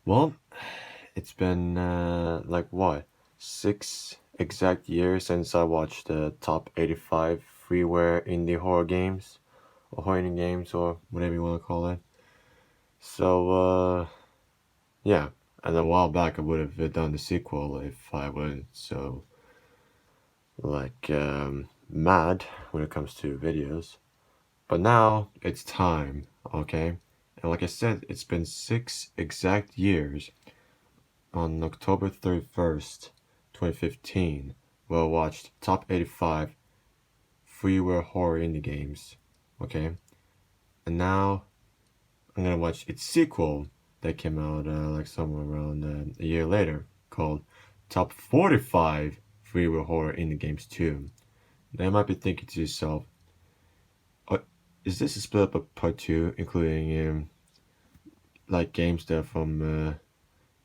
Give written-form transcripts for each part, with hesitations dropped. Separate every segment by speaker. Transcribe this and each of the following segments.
Speaker 1: Well, it's been like what, 6 exact years since I watched the top 85 freeware indie horror games, or horror indie games, or whatever you want to call it. So, yeah, and a while back I would have done the sequel if I wasn't so like mad when it comes to videos. But now it's time, okay? And like I said, it's been 6 exact years on October 31st, 2015, where I watched top 85 freeware horror indie games, okay? And now I'm gonna watch its sequel that came out like somewhere around a year later called Top 45 Freeware Horror Indie Games 2. Now you might be thinking to yourself, oh, is this a split up of part 2, including like games that are from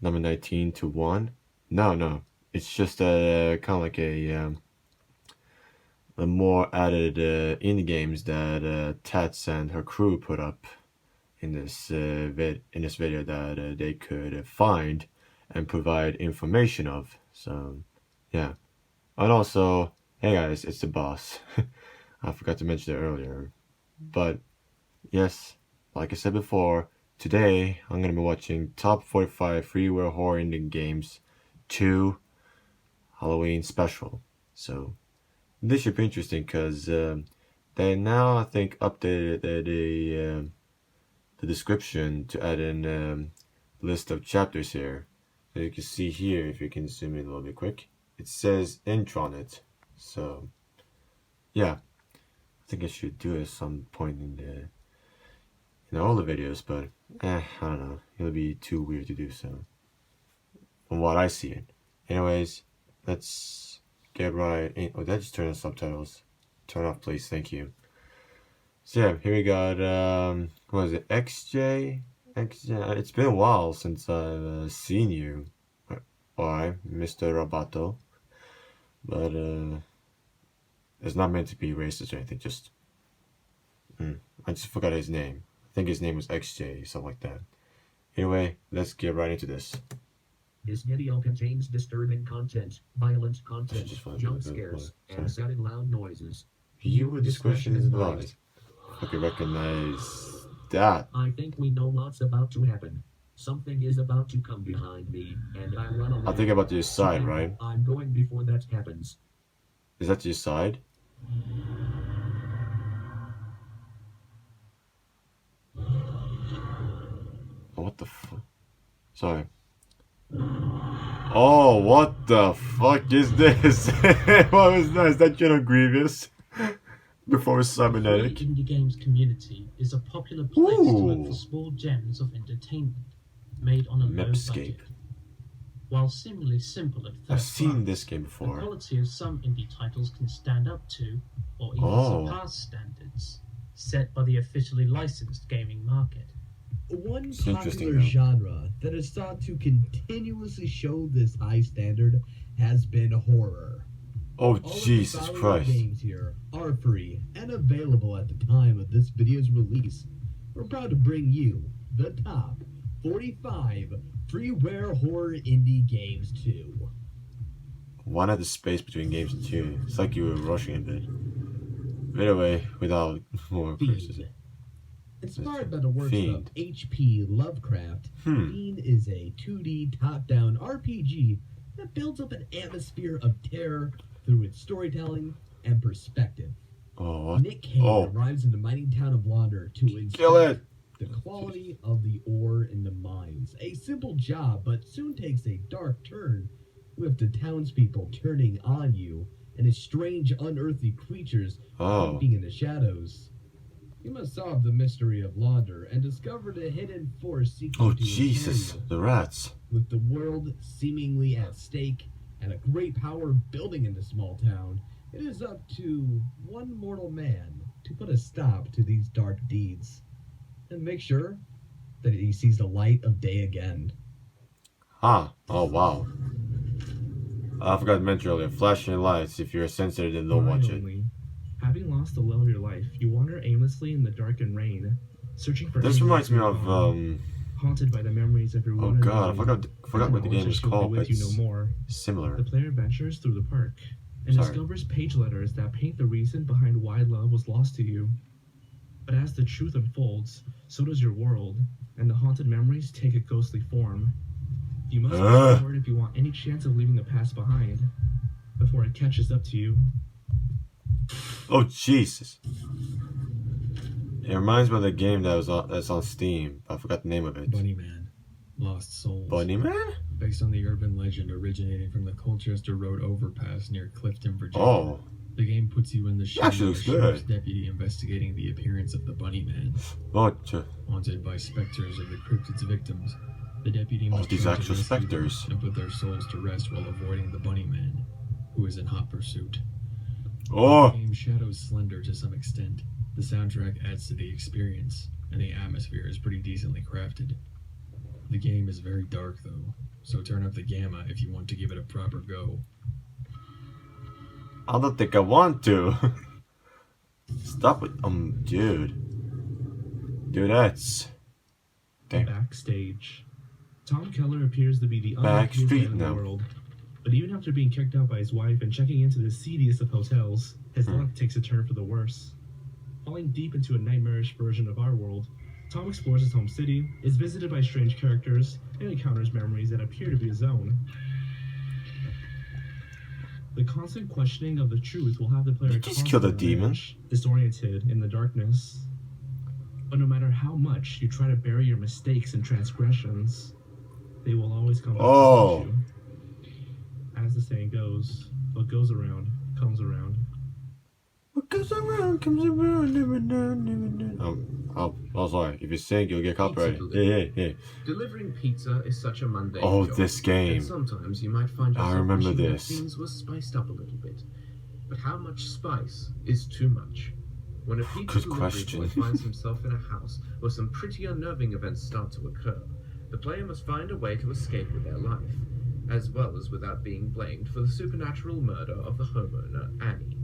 Speaker 1: number 19 to 1? No. It's just kind of like a more added indie games that Tats and her crew put up in this video that they could find and provide information of. So yeah, and also, hey guys, it's the boss. I forgot to mention it earlier, but yes, like I said before, today I'm gonna be watching top 45 freeware horror indie games 2 Halloween special. So this should be interesting because they now, I think, updated the description to add in list of chapters here. So you can see here, if you can zoom in a little bit quick, it says intro on it. So yeah, I think I should do it at some point in all the videos, but I don't know, it'll be too weird to do so from what I see it. Anyways, let's get right in. Oh, that just turned on subtitles. Turn off, please. Thank you. So yeah, here we got what is it? XJ. It's been a while since I've seen you. Alright, Mr. Roboto. But it's not meant to be racist or anything. Just I just forgot his name. I think his name was XJ, something like that. Anyway, let's get right into this.
Speaker 2: This video contains disturbing content, violent content,
Speaker 1: Just
Speaker 2: jump scares, and sudden loud noises.
Speaker 1: Viewer discretion is advised. I can recognize that.
Speaker 2: I think we know what's about to happen. Something is about to come behind me, and I run away.
Speaker 1: I think about to your side, right?
Speaker 2: I'm going before that happens.
Speaker 1: Is that to your side? Oh, what the fuck? Sorry. Oh, what the fuck is this? What was that? Is that General Grievous? Before cybernetic?
Speaker 3: The indie games community is a popular place to look for small gems of entertainment made on a low budget. While seemingly simple at first
Speaker 1: I've seen
Speaker 3: glance,
Speaker 1: this game
Speaker 3: the
Speaker 1: before.
Speaker 3: quality of some indie titles can stand up to, or even surpass standards set by the officially licensed gaming market.
Speaker 4: One popular genre that is thought to continuously show this high standard has been horror.
Speaker 1: Oh, Jesus Christ.
Speaker 4: Games here are free and available at the time of this video's release. We're proud to bring you the top 45 freeware horror indie games 2.
Speaker 1: One had the space between games and 2. It's like you were rushing a bit. But anyway, without more criticism.
Speaker 4: Inspired by the works of H.P. Lovecraft, Fiend is a 2D top-down RPG that builds up an atmosphere of terror through its storytelling and perspective. Nick Cage arrives in the mining town of Launder to inspect the quality of the ore in the mines. A simple job, but soon takes a dark turn, with the townspeople turning on you and its strange, unearthly creatures lurking in the shadows. You must solve the mystery of Launder and discover the hidden force seeking to
Speaker 1: Jesus, the rats.
Speaker 4: With the world seemingly at stake and a great power building in the small town, it is up to one mortal man to put a stop to these dark deeds and make sure that he sees the light of day again.
Speaker 1: Oh wow. I forgot to mention earlier, flashing lights. If you're sensitive, then don't watch it.
Speaker 5: Having lost the love of your life, you wander aimlessly in the dark and rain, searching for.
Speaker 1: This reminds me of
Speaker 5: haunted by the memories of your
Speaker 1: Oh
Speaker 5: one and
Speaker 1: god,
Speaker 5: only.
Speaker 1: I forgot what the game is called, but
Speaker 5: With you no
Speaker 1: it's
Speaker 5: more.
Speaker 1: similar.
Speaker 5: The player ventures through the park and discovers page letters that paint the reason behind why love was lost to you. But as the truth unfolds, so does your world, and the haunted memories take a ghostly form. You must push forward if you want any chance of leaving the past behind, before it catches up to you.
Speaker 1: Oh Jesus! It reminds me of the game that's on Steam. I forgot the name of it.
Speaker 6: Bunnyman, Lost Souls.
Speaker 1: Bunnyman?
Speaker 6: Based on the urban legend originating from the Colchester Road overpass near Clifton, Virginia.
Speaker 1: Oh.
Speaker 6: The game puts you in the shoes
Speaker 1: Actually
Speaker 6: of a
Speaker 1: looks
Speaker 6: sheriff's
Speaker 1: good.
Speaker 6: deputy investigating the appearance of the Bunnyman.
Speaker 1: What?
Speaker 6: Haunted by specters of the cryptid's victims, the deputy must
Speaker 1: these
Speaker 6: try to
Speaker 1: actual
Speaker 6: rescue them
Speaker 1: specters.
Speaker 6: and put their souls to rest while avoiding the Bunnyman, who is in hot pursuit.
Speaker 1: Oh!
Speaker 6: The game shadows Slender to some extent. The soundtrack adds to the experience, and the atmosphere is pretty decently crafted. The game is very dark though, so turn up the gamma if you want to give it a proper go.
Speaker 1: I don't think I want to. Stop it. Dude. Dudettes. Damn.
Speaker 5: Backstage. Tom Keller appears to be the
Speaker 1: Backstreet
Speaker 5: unluckiest man in the
Speaker 1: now.
Speaker 5: world. But even after being kicked out by his wife and checking into the seediest of hotels, his luck takes a turn for the worse. Falling deep into a nightmarish version of our world, Tom explores his home city, is visited by strange characters, and encounters memories that appear to be his own. The constant questioning of the truth will have the player
Speaker 1: Did you just kill the
Speaker 5: constantly on
Speaker 1: demon?
Speaker 5: edge, disoriented in the darkness. But no matter how much you try to bury your mistakes and transgressions, they will always come back to haunt you. As the saying goes, what goes around comes around.
Speaker 1: What goes around comes around, never done, never done. Oh, sorry. If you sing, you'll get copyrighted. Hey.
Speaker 7: Delivering pizza is such a mundane
Speaker 1: Oh,
Speaker 7: job,
Speaker 1: this game.
Speaker 7: and sometimes you might find yourself
Speaker 1: I remember
Speaker 7: wishing that
Speaker 1: this.
Speaker 7: things were spiced up a little bit. But how much spice is too much? When a pizza
Speaker 1: Good
Speaker 7: delivery
Speaker 1: question.
Speaker 7: boy finds himself in a house where some pretty unnerving events start to occur, the player must find a way to escape with their life, as well as without being blamed for the supernatural murder of the homeowner, Annie.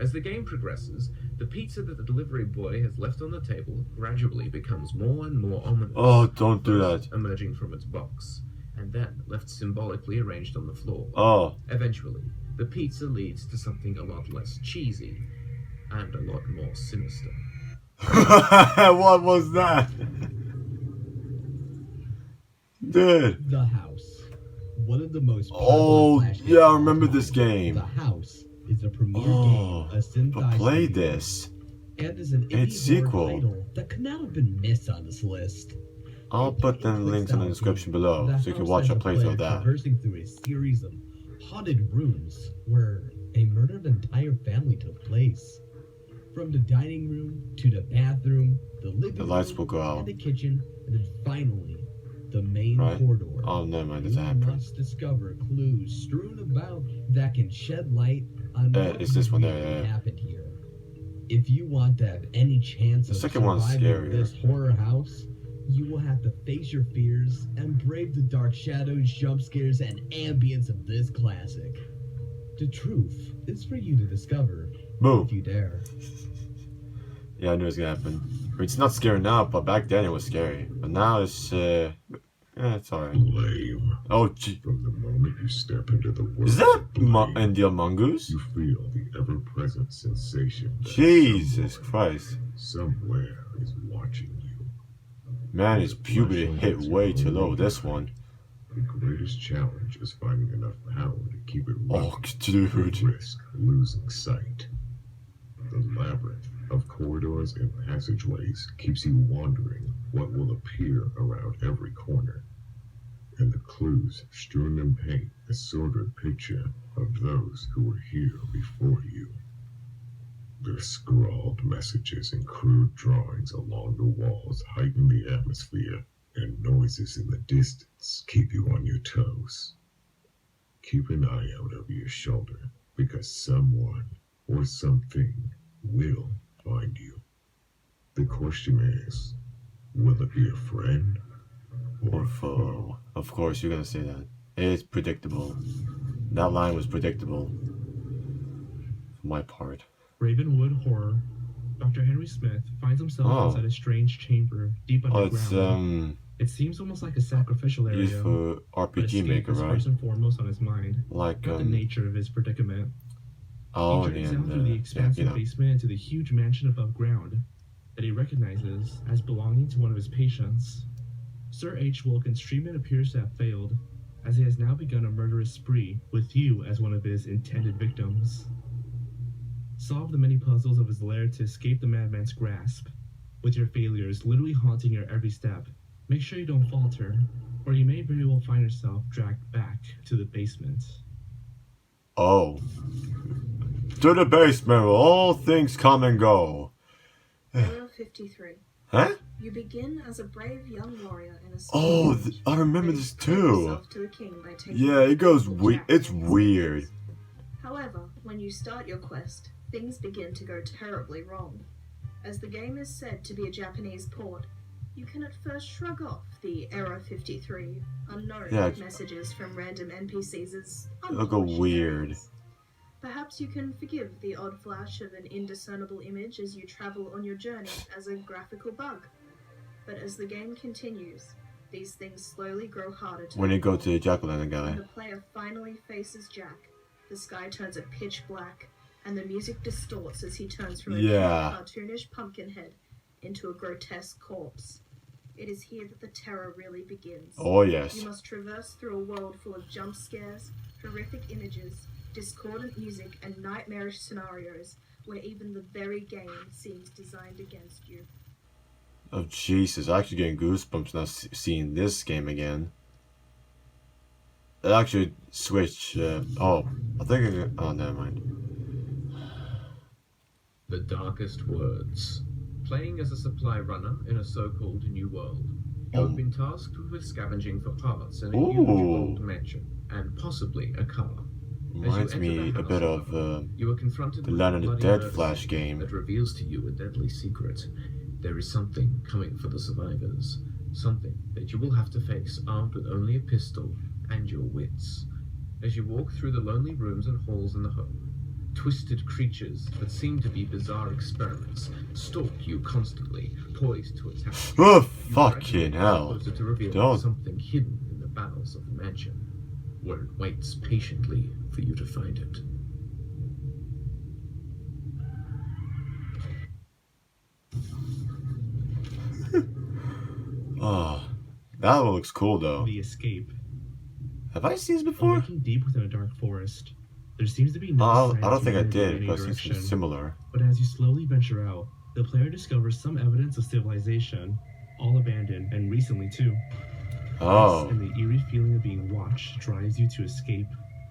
Speaker 7: As the game progresses, the pizza that the delivery boy has left on the table gradually becomes more and more ominous.
Speaker 1: Oh, don't do
Speaker 7: First
Speaker 1: that.
Speaker 7: emerging from its box, and then left symbolically arranged on the floor.
Speaker 1: Oh.
Speaker 7: Eventually, the pizza leads to something a lot less cheesy, and a lot more sinister.
Speaker 1: What was that? Dude.
Speaker 4: The House. One of the most
Speaker 1: Oh,
Speaker 4: popular Flash games
Speaker 1: yeah, I
Speaker 4: of all
Speaker 1: remember
Speaker 4: time.
Speaker 1: this game.
Speaker 4: The House is a premier
Speaker 1: Oh,
Speaker 4: game, a synthized
Speaker 1: but play
Speaker 4: studio,
Speaker 1: this.
Speaker 4: and is an
Speaker 1: Its
Speaker 4: indie horror
Speaker 1: sequel.
Speaker 4: title that could not have been missed on this list.
Speaker 1: I'll put the links in the description below so you can watch a playthrough of that.
Speaker 4: Traversing through a series of haunted rooms where a murder of an entire family took place. From the dining room to the bathroom, the living
Speaker 1: The lights
Speaker 4: room,
Speaker 1: will go out.
Speaker 4: and the kitchen, and then finally, the main
Speaker 1: Right.
Speaker 4: corridor.
Speaker 1: Oh, never mind, it's
Speaker 4: You
Speaker 1: happening.
Speaker 4: must discover clues strewn about that can shed light on what
Speaker 1: it's this one there,
Speaker 4: really
Speaker 1: yeah.
Speaker 4: happened here. If you want to have any chance
Speaker 1: The
Speaker 4: of
Speaker 1: second one's
Speaker 4: surviving
Speaker 1: scarier.
Speaker 4: this horror house, you will have to face your fears and brave the dark shadows, jump scares, and ambience of this classic. The truth is for you to discover
Speaker 1: Boom.
Speaker 4: if you dare.
Speaker 1: Yeah, I knew it was gonna happen. I mean, it's not scary now, but back then it was scary. But now it's, it's alright.
Speaker 8: Lame.
Speaker 1: Oh, gee.
Speaker 8: From the moment you step into the world
Speaker 1: Is that
Speaker 8: of Blame,
Speaker 1: in the Among Us?
Speaker 8: you feel the ever-present sensation that
Speaker 1: Jesus
Speaker 8: someone
Speaker 1: Christ.
Speaker 8: somewhere is watching you.
Speaker 1: Man, his puberty hit way too low, this one.
Speaker 8: The greatest challenge is finding enough power to keep it running.
Speaker 1: Oh, dude.
Speaker 8: Risk losing sight. The labyrinth of corridors and passageways keeps you wondering what will appear around every corner. And the clues strewn in paint a sordid picture of those who were here before you. Their scrawled messages and crude drawings along the walls heighten the atmosphere, and noises in the distance keep you on your toes. Keep an eye out over your shoulder, because someone or something will find you. The question is, will it be a friend or
Speaker 1: Or
Speaker 8: a foe?
Speaker 1: foe. Of course, you're gonna say that. It's predictable. That line was predictable. For my part.
Speaker 5: Ravenwood Horror. Dr. Henry Smith finds himself
Speaker 1: Oh.
Speaker 5: inside a strange chamber deep
Speaker 1: Oh,
Speaker 5: underground.
Speaker 1: it's,
Speaker 5: It seems almost like a sacrificial area.
Speaker 1: Used for
Speaker 5: but
Speaker 1: RPG
Speaker 5: escape
Speaker 1: Maker,
Speaker 5: is
Speaker 1: right?
Speaker 5: first and foremost on his mind,
Speaker 1: Like,
Speaker 5: not the nature of his predicament.
Speaker 1: oh,
Speaker 5: He journeys out through the expansive basement into the huge mansion above ground that he recognizes as belonging to one of his patients. Sir H. Wilkins' treatment appears to have failed, as he has now begun a murderous spree with you as one of his intended victims. Solve the many puzzles of his lair to escape the madman's grasp, with your failures literally haunting your every step. Make sure you don't falter, or you may very well find yourself dragged back to the basement.
Speaker 1: Oh. To the basement where all things come and go.
Speaker 9: Era 53.
Speaker 1: Huh?
Speaker 9: You begin as a brave young warrior in a
Speaker 1: Oh, I remember this too. Yeah, it goes it's weird.
Speaker 9: However, when you start your quest, things begin to go terribly wrong. As the game is said to be a Japanese port, you can at first shrug off the Era 53 unknown messages from random NPCs as
Speaker 1: It'll go weird.
Speaker 9: errands. Perhaps you can forgive the odd flash of an indiscernible image as you travel on your journey as a graphical bug. But as the game continues, these things slowly grow harder to
Speaker 1: When you go to the Jack-o'-lantern guy.
Speaker 9: When the player finally faces Jack, the sky turns a pitch black, and the music distorts as he turns from a cartoonish pumpkin head into a grotesque corpse. It is here that the terror really begins.
Speaker 1: Oh, yes.
Speaker 9: You must traverse through a world full of jump scares, horrific images, discordant music, and nightmarish scenarios where even the very game seems designed against you.
Speaker 1: Oh, Jesus. I'm actually getting goosebumps now seeing this game again. It actually switched. Oh, I think oh, never mind.
Speaker 7: The Darkest Words. Playing as a supply runner in a so-called new world. You have been tasked with scavenging for parts in a huge old mansion, and possibly a car.
Speaker 1: Reminds me a bit of
Speaker 7: you are confronted
Speaker 1: the
Speaker 7: with
Speaker 1: Land of the Dead
Speaker 7: bloody
Speaker 1: Flash game.
Speaker 7: that reveals to you a deadly secret. There is something coming for the survivors. Something that you will have to face armed with only a pistol and your wits. As you walk through the lonely rooms and halls in the home, twisted creatures that seem to be bizarre experiments stalk you constantly, poised to attack.
Speaker 1: Oh, fucking hell.
Speaker 7: To reveal
Speaker 1: Don't.
Speaker 7: something hidden in the bowels of the mansion, where it waits patiently for you to find it.
Speaker 1: Oh, that one looks cool though.
Speaker 5: The escape.
Speaker 1: Have I seen this before?
Speaker 5: Walking deep within a dark forest, there seems to be no
Speaker 1: I
Speaker 5: sign
Speaker 1: don't think I
Speaker 5: of humanity in
Speaker 1: did,
Speaker 5: any
Speaker 1: but it's
Speaker 5: direction.
Speaker 1: similar.
Speaker 5: But as you slowly venture out, the player discovers some evidence of civilization, all abandoned, and recently too.
Speaker 1: Oh.
Speaker 5: This and the eerie feeling of being watched drives you to escape.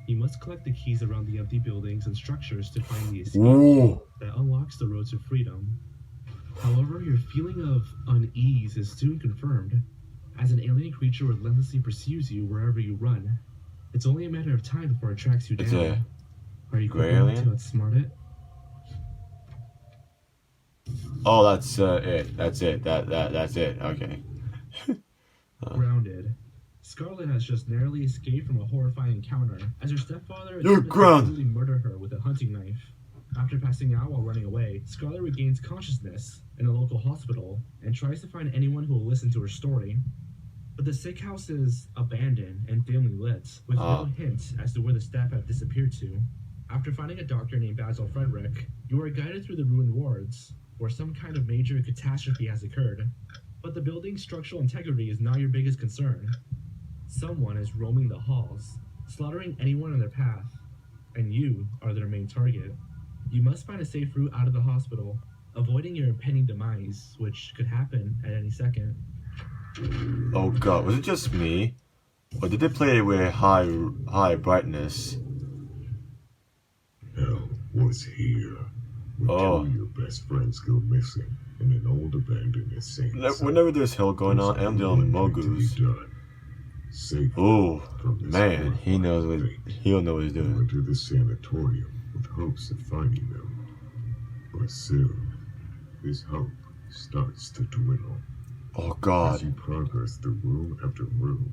Speaker 5: You must collect the keys around the empty buildings and structures to find the escape
Speaker 1: Ooh.
Speaker 5: that unlocks the road to freedom. However, your feeling of unease is soon confirmed, as an alien creature relentlessly pursues you wherever you run. It's only a matter of time before it tracks you
Speaker 1: It's
Speaker 5: down. Are you
Speaker 1: gray
Speaker 5: quick enough
Speaker 1: alien?
Speaker 5: to outsmart it?
Speaker 1: Oh, that's it. That's it. That's it. Okay.
Speaker 5: Grounded. Scarlet has just narrowly escaped from a horrifying encounter as her stepfather
Speaker 1: You're
Speaker 5: attempted to
Speaker 1: grounded.
Speaker 5: brutally murder her with a hunting knife. After passing out while running away, Scarlet regains consciousness in a local hospital and tries to find anyone who will listen to her story. But the sick house is abandoned and dimly lit, with no hint as to where the staff have disappeared to. After finding a doctor named Basil Frederick, you are guided through the ruined wards, where some kind of major catastrophe has occurred. But the building's structural integrity is not your biggest concern. Someone is roaming the halls, slaughtering anyone in their path, and you are their main target. You must find a safe route out of the hospital, avoiding your impending demise, which could happen at any second.
Speaker 1: Oh god, was it just me? Or did they play it with high brightness?
Speaker 8: Hell was here. When two of your best friends go missing in an old abandoned insane asylum.
Speaker 1: Whenever there's hell going on, I'm dealing with Mogus. Oh man, he'll know what he's doing.
Speaker 8: Enter the sanatorium with hopes of finding them. But soon, this hope starts to dwindle.
Speaker 1: Oh god.
Speaker 8: As you progress through room after room,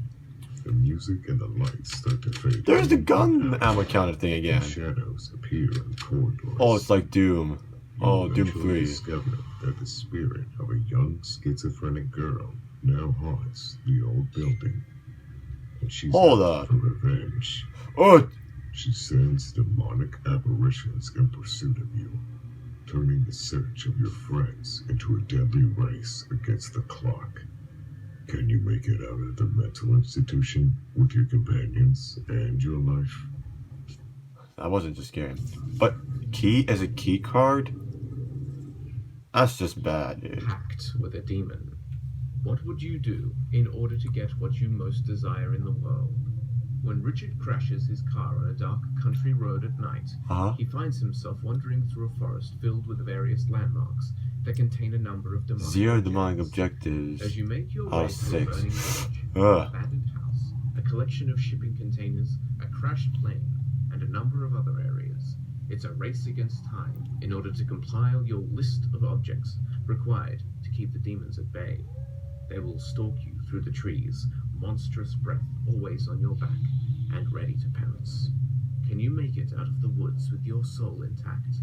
Speaker 8: the music and the lights start to fade.
Speaker 1: There's the gun ammo counter thing again.
Speaker 8: Shadows appear in the corridors.
Speaker 1: Oh, it's like Doom. Oh, Doom 3.
Speaker 8: Discover that the spirit of a young schizophrenic girl now haunts the old building. And she's
Speaker 1: Hold
Speaker 8: out
Speaker 1: up.
Speaker 8: for revenge.
Speaker 1: Oh,
Speaker 8: She sends demonic apparitions in pursuit of you, turning the search of your friends into a deadly race against the clock. Can you make it out of the mental institution with your companions and your life?
Speaker 1: that wasn't just scary. But key as a key card? That's just bad, dude.
Speaker 7: Pact with a demon. What would you do in order to get what you most desire in the world? When Richard crashes his car on a dark country road at night, he finds himself wandering through a forest filled with various landmarks that contain a number of demonic
Speaker 1: Zero demonic objectives.
Speaker 7: As you make your
Speaker 1: out
Speaker 7: way
Speaker 1: of
Speaker 7: through a
Speaker 1: 6.
Speaker 7: burning village, an
Speaker 1: Ugh.
Speaker 7: abandoned house, a collection of shipping containers, a crashed plane, and a number of other areas, it's a race against time in order to compile your list of objects required to keep the demons at bay. They will stalk you through the trees, monstrous breath always on your back, and ready to pounce. Can you make it out of the woods with your soul intact,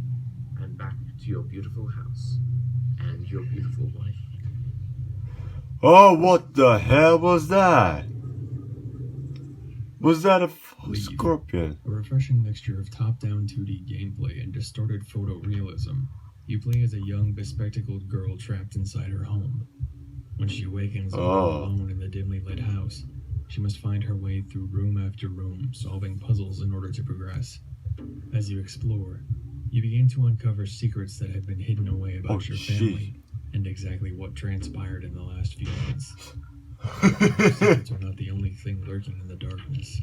Speaker 7: and back to your beautiful house, and your beautiful wife?
Speaker 1: Oh, what the hell was that? Was that a scorpion?
Speaker 6: A refreshing mixture of top-down 2D gameplay and distorted photorealism. You play as a young, bespectacled girl trapped inside her home. When she awakens alone in the dimly lit house, she must find her way through room after room, solving puzzles in order to progress. As you explore, you begin to uncover secrets that have been hidden away about your family and exactly what transpired in the last few months. Secrets are not the only thing lurking in the darkness.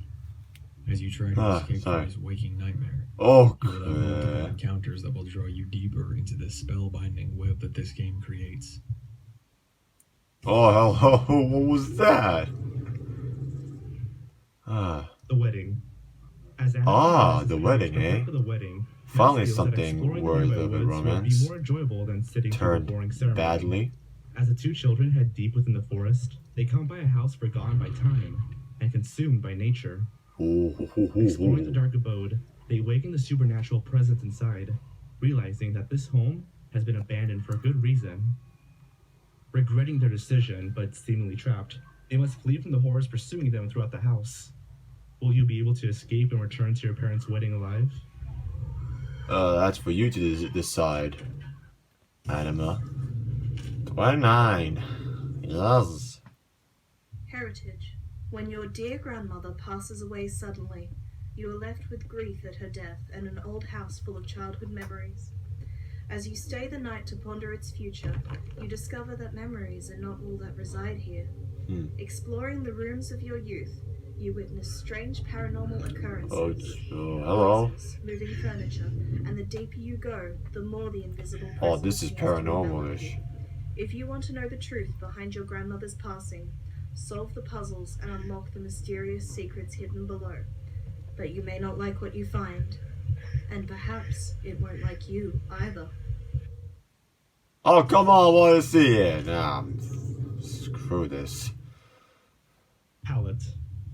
Speaker 6: As you try to escape from his waking nightmare, you will have multiple encounters that will draw you deeper into the spellbinding web that this game creates.
Speaker 1: Oh, hello, what was that?
Speaker 5: The wedding.
Speaker 1: The wedding, eh?
Speaker 5: The wedding,
Speaker 1: Finally something worthy of a romance.
Speaker 5: be more enjoyable than sitting through a boring
Speaker 1: Turned
Speaker 5: ceremony.
Speaker 1: badly.
Speaker 5: As the two children head deep within the forest, they come by a house forgotten by time and consumed by nature. Exploring the dark abode, they awaken the supernatural presence inside, realizing that this home has been abandoned for a good reason. Regretting their decision, but seemingly trapped, they must flee from the horrors pursuing them throughout the house. Will you be able to escape and return to your parents' wedding alive?
Speaker 1: That's for you to decide. Anima. 29. Yes.
Speaker 9: Heritage. When your dear grandmother passes away suddenly, you are left with grief at her death and an old house full of childhood memories. As you stay the night to ponder its future, you discover that memories are not all that reside here. Exploring the rooms of your youth, you witness strange paranormal occurrences.
Speaker 1: Hello.
Speaker 9: Voices, moving furniture, and the deeper you go, the more the invisible
Speaker 1: Oh, this is
Speaker 9: presence begins to envelop
Speaker 1: paranormal-ish.
Speaker 9: you. If you want to know the truth behind your grandmother's passing, solve the puzzles and unlock the mysterious secrets hidden below. But you may not like what you find, and perhaps it won't like you either.
Speaker 1: Oh, come on, I want to see it. Nah, screw this.
Speaker 5: Palette.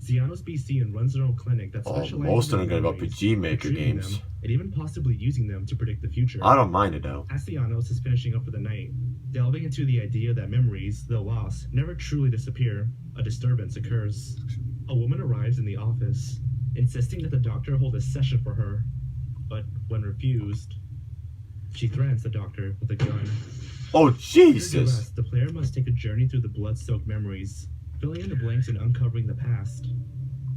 Speaker 5: Zianos BC and runs their own clinic that specializes
Speaker 1: most of them
Speaker 5: in
Speaker 1: are
Speaker 5: memories,
Speaker 1: RPG Maker
Speaker 5: retrieving
Speaker 1: games.
Speaker 5: them, and even possibly using them to predict the future.
Speaker 1: I don't mind it though.
Speaker 5: As Zianos is finishing up for the night, delving into the idea that memories, though lost, never truly disappear, a disturbance occurs. A woman arrives in the office, insisting that the doctor hold a session for her, but when refused, she threatens the doctor with a gun.
Speaker 1: Oh,
Speaker 5: Under
Speaker 1: Jesus!
Speaker 5: duress, the player must take a journey through the blood-soaked memories, filling in the blanks and uncovering the past.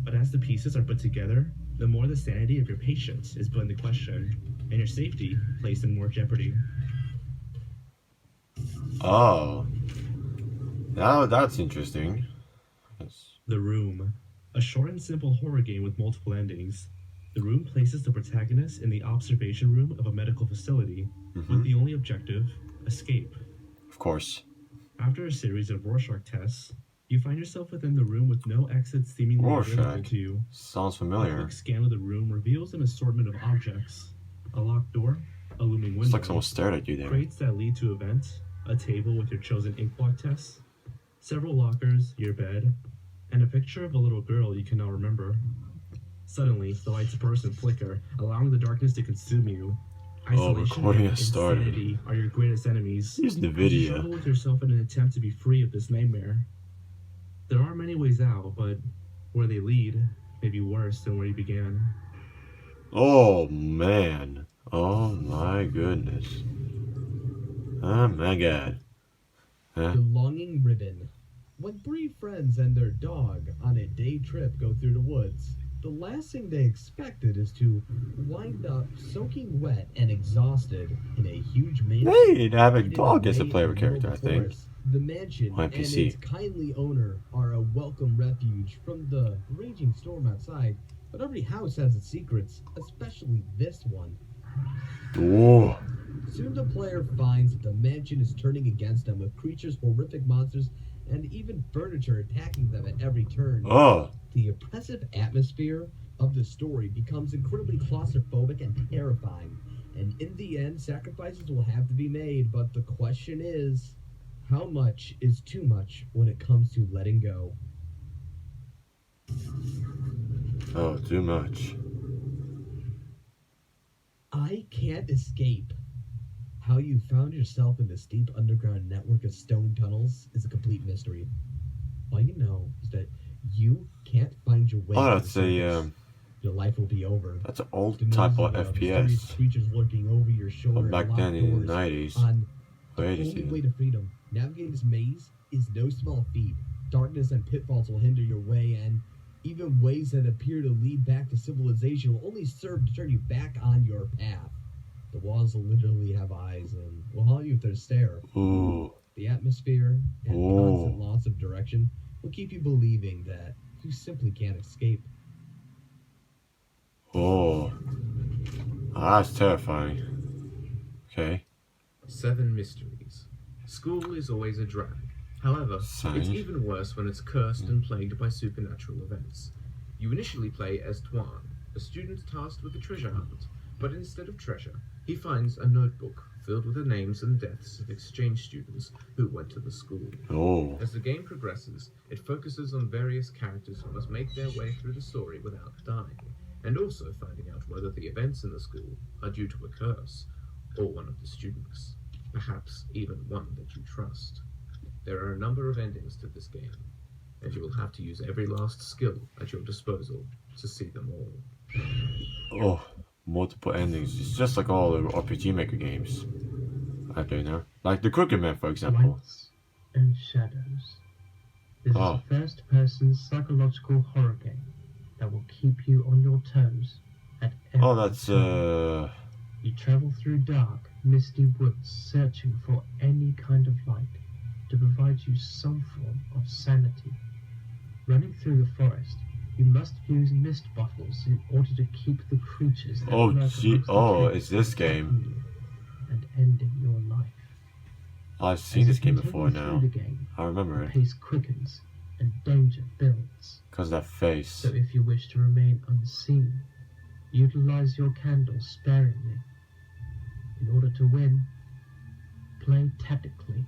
Speaker 5: But as the pieces are put together, the more the sanity of your patient is put into question, and your safety placed in more jeopardy.
Speaker 1: Oh. Now that's interesting.
Speaker 5: The Room. A short and simple horror game with multiple endings. The Room places the protagonist in the observation room of a medical facility, with the only objective, escape.
Speaker 1: Of course.
Speaker 5: After a series of Rorschach tests, you find yourself within the room with no exit seemingly available to you.
Speaker 1: Sounds
Speaker 5: A
Speaker 1: familiar.
Speaker 5: quick scan of the room reveals an assortment of objects. A locked door, a looming window,
Speaker 1: It's like someone stared at you there.
Speaker 5: crates that lead to events, a table with your chosen inkblot tests, several lockers, your bed, and a picture of a little girl you cannot remember. Suddenly, the lights burst and flicker, allowing the darkness to consume you. Isolation
Speaker 1: recording
Speaker 5: and
Speaker 1: has started.
Speaker 5: insanity are your greatest enemies.
Speaker 1: Here's the
Speaker 5: You
Speaker 1: video.
Speaker 5: struggle with yourself in an attempt to be free of this nightmare. There are many ways out, but where they lead may be worse than where you began.
Speaker 1: Oh man. Oh my goodness. Oh my god. Huh?
Speaker 4: The Longing Ribbon. When three friends and their dog on a day trip go through the woods, the last thing they expected is to wind up soaking wet and exhausted in a huge mansion.
Speaker 1: Hey, they have a
Speaker 4: hidden
Speaker 1: dog as a
Speaker 4: away
Speaker 1: player
Speaker 4: in the
Speaker 1: character, I
Speaker 4: middle of the
Speaker 1: think.
Speaker 4: forest. The mansion
Speaker 1: Or
Speaker 4: and
Speaker 1: NPC.
Speaker 4: its kindly owner are a welcome refuge from the raging storm outside, but every house has its secrets, especially this one.
Speaker 1: Whoa.
Speaker 4: Soon the player finds that the mansion is turning against them, with creatures, horrific monsters, and even furniture attacking them at every turn.
Speaker 1: Oh.
Speaker 4: The oppressive atmosphere of the story becomes incredibly claustrophobic and terrifying, and in the end, sacrifices will have to be made, but the question is, how much is too much when it comes to letting go?
Speaker 1: Oh, too much.
Speaker 4: I Can't Escape. How you found yourself in this deep underground network of stone tunnels is a complete mystery. All you know is that you can't find your way.
Speaker 1: Oh,
Speaker 4: to
Speaker 1: that's
Speaker 4: the surface.
Speaker 1: a
Speaker 4: Your life will be over.
Speaker 1: that's an old
Speaker 4: The
Speaker 1: type
Speaker 4: news
Speaker 1: of
Speaker 4: mysterious
Speaker 1: FPS.
Speaker 4: creatures lurking over your shoulder.
Speaker 1: From back
Speaker 4: and
Speaker 1: then
Speaker 4: locked
Speaker 1: in the
Speaker 4: doors
Speaker 1: 90s.
Speaker 4: On the
Speaker 1: Or 80s
Speaker 4: only
Speaker 1: even.
Speaker 4: way to freedom. Navigating this maze is no small feat. Darkness and pitfalls will hinder your way, and even ways that appear to lead back to civilization will only serve to turn you back on your path. The walls will literally have eyes and will haunt you with their stare.
Speaker 1: Ooh.
Speaker 4: The atmosphere and
Speaker 1: Ooh.
Speaker 4: constant loss of direction will keep you believing that you simply can't escape.
Speaker 1: Oh. That's terrifying. Okay.
Speaker 7: 7 mysteries. School is always a drag. However,
Speaker 1: Sign.
Speaker 7: it's even worse when it's cursed and plagued by supernatural events. You initially play as Tuan, a student tasked with a treasure hunt, but instead of treasure, he finds a notebook filled with the names and deaths of exchange students who went to the school.
Speaker 1: Oh.
Speaker 7: As the game progresses, it focuses on various characters who must make their way through the story without dying, and also finding out whether the events in the school are due to a curse, or one of the students, perhaps even one that you trust. There are a number of endings to this game, and you will have to use every last skill at your disposal to see them all.
Speaker 1: Oh. Multiple endings. It's just like all the RPG Maker games I play now. Like the Crooked Man, for example.
Speaker 3: Lights and Shadows. This
Speaker 1: Oh.
Speaker 3: is a first-person psychological horror game that will keep you on your toes at every
Speaker 1: Oh, that's
Speaker 3: turn. You travel through dark, misty woods, searching for any kind of light to provide you some form of sanity. Running through the forest, you must use mist bottles in order to keep the creatures that
Speaker 1: Oh,
Speaker 3: lurk
Speaker 1: gee.
Speaker 3: amongst the
Speaker 1: Oh,
Speaker 3: trees
Speaker 1: it's this
Speaker 3: from
Speaker 1: game.
Speaker 3: attacking you and ending your life.
Speaker 1: I've seen
Speaker 3: As
Speaker 1: this
Speaker 3: you
Speaker 1: game
Speaker 3: continue
Speaker 1: before
Speaker 3: through
Speaker 1: now.
Speaker 3: the game,
Speaker 1: I remember
Speaker 3: the
Speaker 1: it.
Speaker 3: pace quickens and danger builds.
Speaker 1: Because that face.
Speaker 3: So if you wish to remain unseen, utilize your candle sparingly. In order to win, play tactically,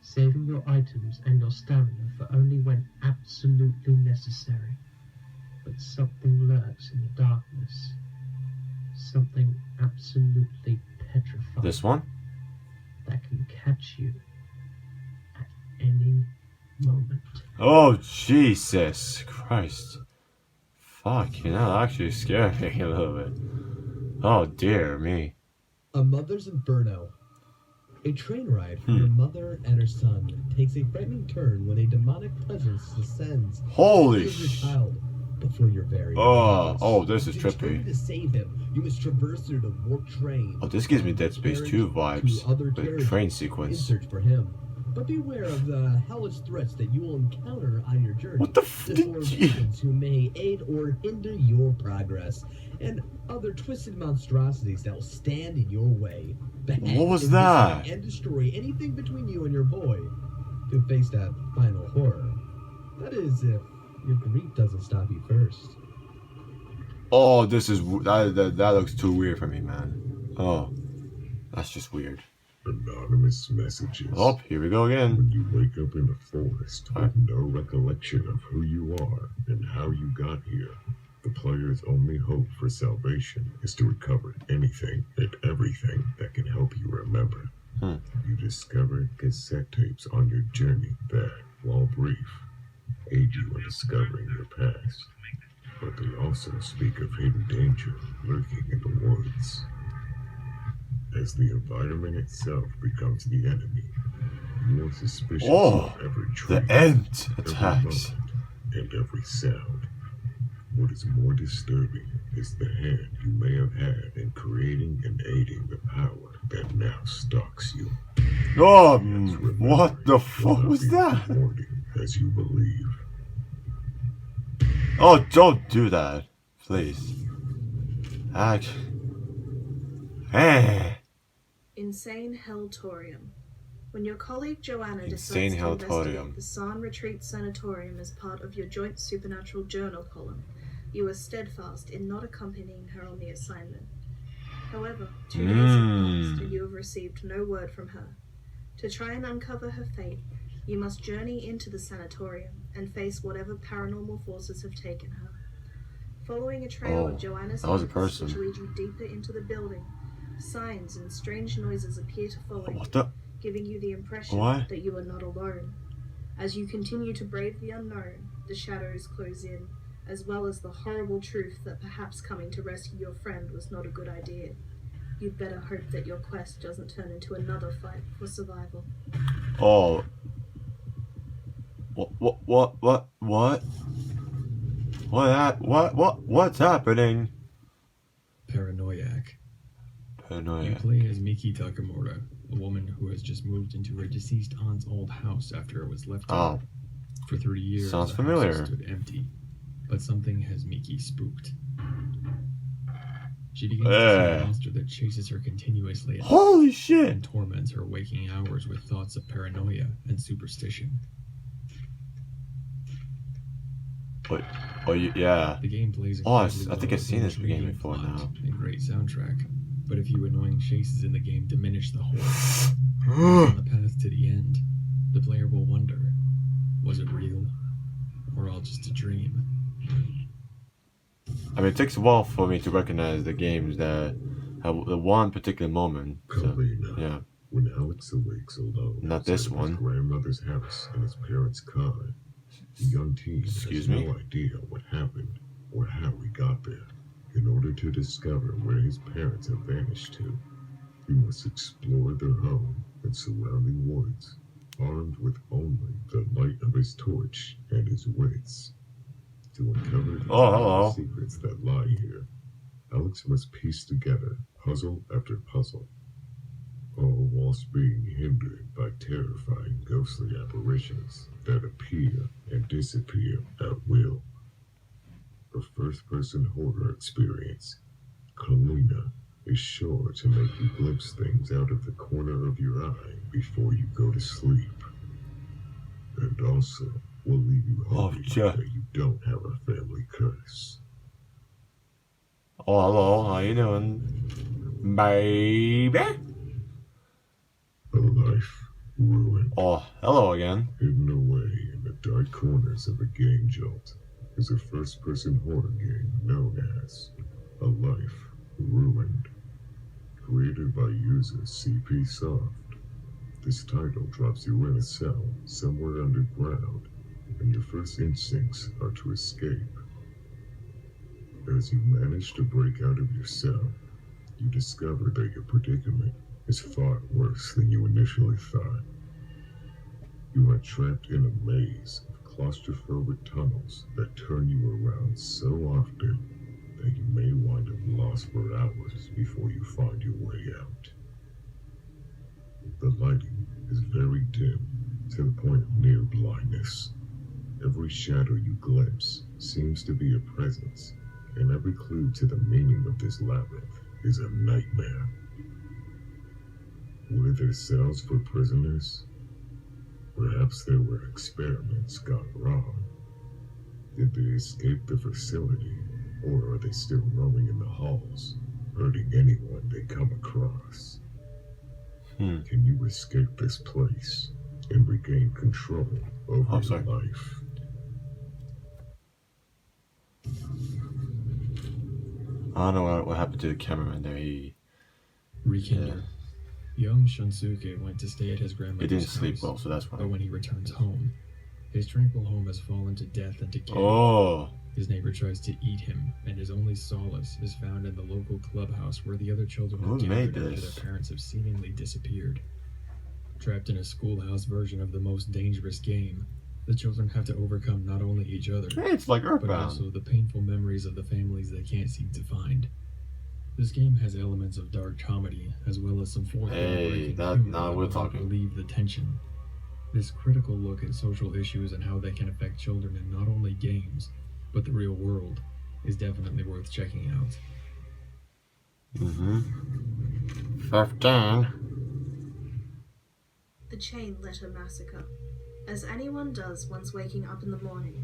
Speaker 3: saving your items and your stamina for only when absolutely necessary. But something lurks in the darkness. Something absolutely petrifying.
Speaker 1: This one?
Speaker 3: That can catch you at any moment.
Speaker 1: Oh, Jesus Christ. Fuck, you know, that actually scared me a little bit. Oh, dear me.
Speaker 4: A Mother's Inferno. A train ride for your mother and her son takes a frightening turn when a demonic presence descends
Speaker 1: Holy
Speaker 4: and kills your
Speaker 1: sh...
Speaker 4: child before your very
Speaker 1: Oh,
Speaker 4: eyes.
Speaker 1: oh, this is
Speaker 4: In turn
Speaker 1: trippy.
Speaker 4: to save him, you must traverse through the warped train.
Speaker 1: Oh, this gives me Dead Space 2 vibes.
Speaker 4: To other
Speaker 1: The
Speaker 4: carriages
Speaker 1: train
Speaker 4: in
Speaker 1: sequence.
Speaker 4: search for him. But beware of the hellish threats that you will encounter on your journey.
Speaker 1: What the f-
Speaker 4: The
Speaker 1: did
Speaker 4: four
Speaker 1: you-
Speaker 4: beings who may aid or hinder your progress, and other twisted monstrosities that will stand in your way. Behead,
Speaker 1: What was
Speaker 4: envisage,
Speaker 1: that?
Speaker 4: And destroy anything between you and your boy to face that final horror. That is, if your grief doesn't stop you first.
Speaker 1: Oh, this is... That looks too weird for me, man. Oh. That's just weird.
Speaker 8: Anonymous messages.
Speaker 1: Oh, here we go again.
Speaker 8: When you wake up in the forest with no recollection of who you are and how you got here, the player's only hope for salvation is to recover anything and everything that can help you remember. You discover cassette tapes on your journey that, while brief, aid you in discovering your past, but they also speak of hidden danger lurking in the woods. As the environment itself becomes the enemy, you are suspicious of every tree,
Speaker 1: the ant
Speaker 8: every
Speaker 1: attacks.
Speaker 8: moment, and every sound. What is more disturbing is the hand you may have had in creating and aiding the power that now stalks you.
Speaker 1: Oh, what the fuck was that?
Speaker 8: Rewarding as you believe.
Speaker 1: Oh, don't do that, please.
Speaker 9: Insane Helltorium. When your colleague Joanna
Speaker 1: Insane
Speaker 9: decides to
Speaker 1: Helltorium.
Speaker 9: investigate the San Retreat Sanatorium as part of your joint supernatural journal column, you are steadfast in not accompanying her on the assignment. However, 2 days have passed and you have received no word from her. To try and uncover her fate, you must journey into the sanatorium and face whatever paranormal forces have taken her. Following a trail of Joanna's
Speaker 1: that was a
Speaker 9: marks
Speaker 1: person.
Speaker 9: which lead you deeper into the building, signs and strange noises appear to follow you,
Speaker 1: What the?
Speaker 9: giving you the impression
Speaker 1: What?
Speaker 9: that you are not alone. As you continue to brave the unknown, the shadows close in, as well as the horrible truth that perhaps coming to rescue your friend was not a good idea. You'd better hope that your quest doesn't turn into another fight for survival.
Speaker 1: Oh. What's happening?
Speaker 6: Paranoiac. You
Speaker 1: Paranoia.
Speaker 6: play as Miki Takamura, a woman who has just moved into her deceased aunt's old house after it was left to her. For 30 years,
Speaker 1: Sounds
Speaker 6: the
Speaker 1: familiar.
Speaker 6: house stood empty, but something has Miki spooked. She begins to see a monster that chases her continuously at
Speaker 1: Holy
Speaker 6: night
Speaker 1: shit!
Speaker 6: and torments her waking hours with thoughts of paranoia and superstition.
Speaker 1: Wait. Oh, yeah.
Speaker 6: The game plays
Speaker 1: Oh, I
Speaker 6: incredibly
Speaker 1: think
Speaker 6: well
Speaker 1: I've seen
Speaker 6: with
Speaker 1: this
Speaker 6: an
Speaker 1: game
Speaker 6: intriguing
Speaker 1: before
Speaker 6: plot
Speaker 1: now.
Speaker 6: and great soundtrack, but a few annoying chases in the game diminish the horror. On the path to the end, the player will wonder, was it real, or all just a dream?
Speaker 1: I mean, it takes a while for me to recognize the games that have the one particular moment. So,
Speaker 8: Kalina.
Speaker 1: yeah.
Speaker 8: When Alex awakes alone
Speaker 1: Not this
Speaker 8: outside of
Speaker 1: one.
Speaker 8: his grandmother's house in his parents' car, the young teen
Speaker 1: Excuse
Speaker 8: has
Speaker 1: me?
Speaker 8: no idea what happened or how he got there. In order to discover where his parents have vanished to, he must explore their home and surrounding woods, armed with only the light of his torch and his wits. To uncover the
Speaker 1: hello.
Speaker 8: secrets that lie here, Alex must piece together puzzle after puzzle, all whilst being hindered by terrifying ghostly apparitions that appear and disappear at will. A first-person horror experience, Kalina is sure to make you glimpse things out of the corner of your eye before you go to sleep. And also will leave you hoping that you don't have a family curse.
Speaker 1: Oh, hello. How you doing, baby?
Speaker 8: A life ruined.
Speaker 1: Oh, hello again.
Speaker 8: Hidden away in the dark corners of a game Jolt is a first-person horror game known as A Life Ruined. Created by user CP Soft, this title drops you in a cell somewhere underground, and your first instincts are to escape. As you manage to break out of your cell, you discover that your predicament is far worse than you initially thought. You are trapped in a maze of claustrophobic tunnels that turn you around so often that you may wind up lost for hours before you find your way out. The lighting is very dim, to the point of near blindness. Every shadow you glimpse seems to be a presence, and every clue to the meaning of this labyrinth is a nightmare. Were there cells for prisoners? Perhaps there were experiments gone wrong. Did they escape the facility, or are they still roaming in the halls, hurting anyone they come across? Can you escape this place and regain control over your life?
Speaker 1: I don't know what happened to the cameraman there.
Speaker 6: Rekindle. Young Shunsuke went to stay at his grandmother's
Speaker 1: He didn't sleep
Speaker 6: house,
Speaker 1: well, so that's why.
Speaker 6: but when he returns home, His tranquil home has fallen to death and decay.
Speaker 1: Oh.
Speaker 6: His neighbor tries to eat him, and his only solace is found in the local clubhouse where the other children
Speaker 1: Who
Speaker 6: have
Speaker 1: made
Speaker 6: gathered after
Speaker 1: this?
Speaker 6: their parents have seemingly disappeared. Trapped in a schoolhouse version of the most dangerous game, the children have to overcome not only each other,
Speaker 1: Hey, it's like
Speaker 6: but
Speaker 1: Earthbound.
Speaker 6: also the painful memories of the families they can't seem to find. This game has elements of dark comedy, as well as some fourth wall breaking humor
Speaker 1: now
Speaker 6: that
Speaker 1: we're
Speaker 6: will help
Speaker 1: talking.
Speaker 6: relieve the tension. This critical look at social issues and how they can affect children in not only games, but the real world, is definitely worth checking out.
Speaker 1: 15.
Speaker 9: The Chain Letter Massacre. As anyone does once waking up in the morning,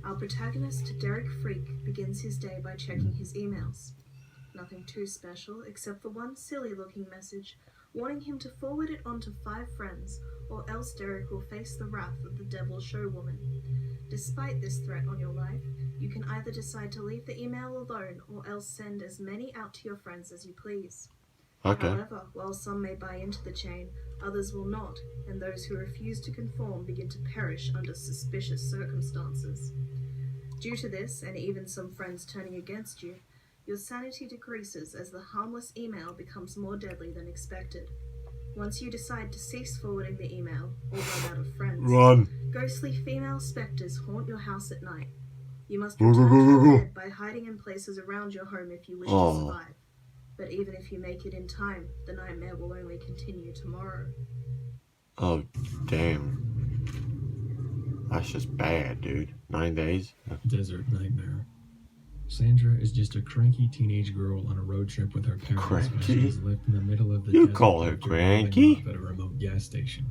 Speaker 9: our protagonist, Derek Freak, begins his day by checking his emails. Nothing too special, except for one silly-looking message warning him to forward it on to 5 friends, or else Derek will face the wrath of the Devil Showwoman. Despite this threat on your life, you can either decide to leave the email alone, or else send as many out to your friends as you please.
Speaker 1: Okay.
Speaker 9: However, while some may buy into the chain, others will not, and those who refuse to conform begin to perish under suspicious circumstances. Due to this, and even some friends turning against you, your sanity decreases as the harmless email becomes more deadly than expected. Once you decide to cease forwarding the email, or run out of friends,
Speaker 1: Run.
Speaker 9: ghostly female specters haunt your house at night. You must return to your bed by hiding in places around your home if you wish to survive. But even if you make it in time, the nightmare will only continue tomorrow.
Speaker 1: Oh, damn. That's just bad, dude. 9 days?
Speaker 6: Desert Nightmare. Sandra is just a cranky teenage girl on a road trip with her parents when
Speaker 1: Cranky?
Speaker 6: she is left in the middle of the
Speaker 1: You
Speaker 6: desert
Speaker 1: call her
Speaker 6: after
Speaker 1: cranky?
Speaker 6: pulling off at a remote gas station.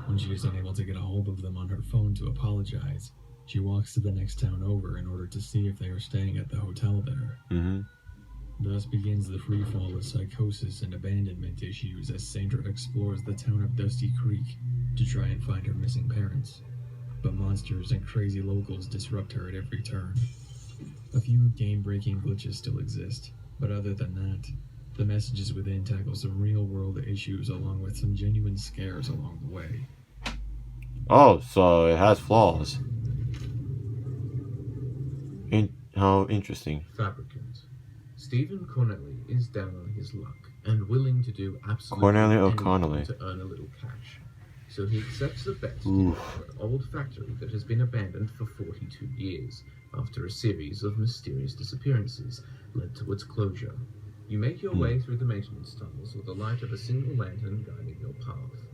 Speaker 6: When she is unable to get a hold of them on her phone to apologize, she walks to the next town over in order to see if they are staying at the hotel there. Thus begins the freefall of psychosis and abandonment issues as Sandra explores the town of Dusty Creek to try and find her missing parents. But monsters and crazy locals disrupt her at every turn. A few game-breaking glitches still exist, but other than that, the messages within tackle some real-world issues along with some genuine scares along the way.
Speaker 1: Oh, so it has flaws. How interesting.
Speaker 7: Fabricant. Stephen Cornelli is down on his luck and willing to do absolutely
Speaker 1: Cornelli or
Speaker 7: anything
Speaker 1: Connolly?
Speaker 7: to earn a little cash. So he accepts a bet to
Speaker 1: Oof.
Speaker 7: buy an old factory that has been abandoned for 42 years after a series of mysterious disappearances led to its closure. You make your way through the maintenance tunnels with the light of a single lantern guiding your path.